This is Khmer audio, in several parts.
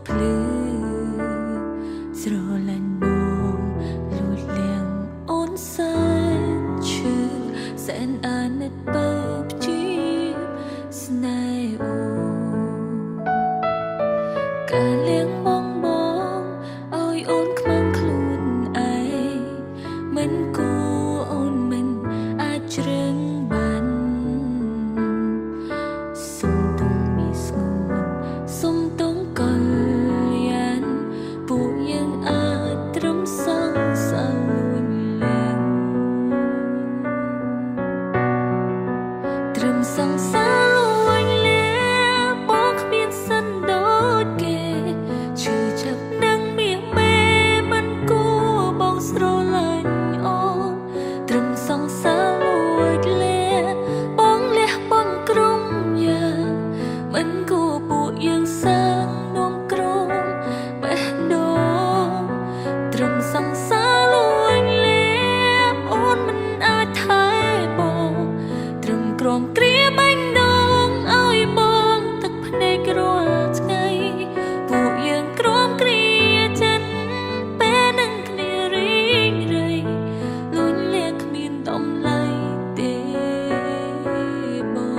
ភ្លឺស្រលាញ់បងលួចលៀងអូនសែនឈឺសែនអាណិតបើព្យាស្នេហ៍អូការលៀងបងឲ្យអូនខ្មាំងខ្លួនឯងមិនគួរអូនមិនអាចជ្រឹងបានសុំទុំមានស្ងួនសុំទុំកលយានពួកយើងអាចត្រឹមសងសាលួញលៀងត្រឹមសងសាលួញលៀងបងគ្មានសិនដូចគេឈឺចាប់នឹងមានមេមិនគួរបងស្រឡាញ់អូនត្រឹមសងសាលួញលៀងបងលះបងក្រុមយ៉ាងមិនគួរពួកយើងសាងនំក្រមបេះដូងត្រឹមសងសាលួញលៀងអូនមិនអាចថែបងត្រឹមក្រមគ្រាបាញ់ដងឲ្យបងទឹកភ្នែករាល់ថ្ងៃពួកយើងក្រមគ្រាចិនពេលនឹងគ្នារីងរៃលួញលៀងគ្មានតម្លៃទេបង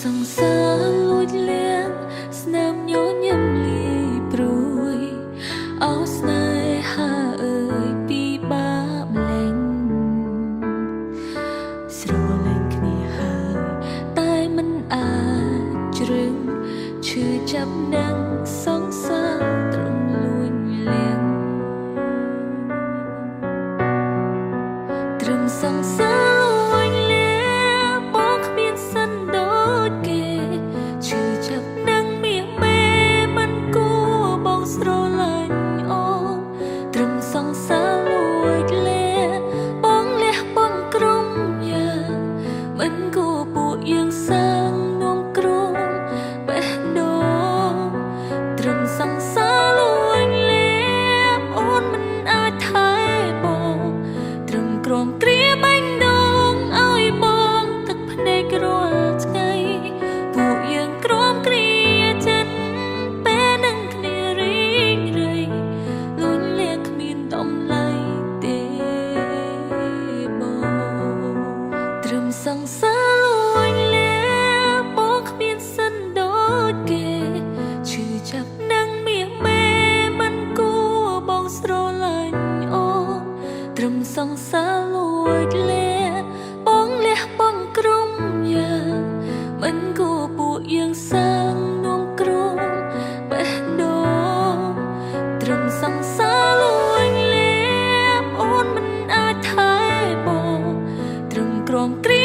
សង្សារលួចលៀងស្នាមញញឹមលាយព្រួយអោស្នេហាអើយពីបាបលែងស្រលាញ់គ្នាហើយតែមិនអាចជ្រឹងឈឺចាប់នឹងសង្សារត្រឹមលួចលៀងត្រឹមសង្សារមិនគួរពួកយើងសាងនំក្រមបេះដូងត្រឹមសង្សារលួញលៀងអូនមិនអាចថែបងត្រឹមក្រមគ្រាបាញ់ដងឲ្យបងទឹកភ្នែករាល់ថ្ងៃពួកយើងក្រមគ្រាចិនពេលនឹងគ្នារីងរៃលួញលៀងគ្មានតម្លៃទេបងត្រឹមសង្សារលួញលៀងបងគ្មានសិនដូចគេឈឺចាប់នឹងមានមេមិនគួរបងស្រឡាញ់អូនត្រឹមសង្សារលួចលៀងបងលះបងក្រុមយ៉ាងមិនគួរពួកយើងសាងនំក្រមបេះដូងត្រឹមសង្សារលួញលៀងអូនមិនអាចថែបងត្រឹមក្រមគ្រា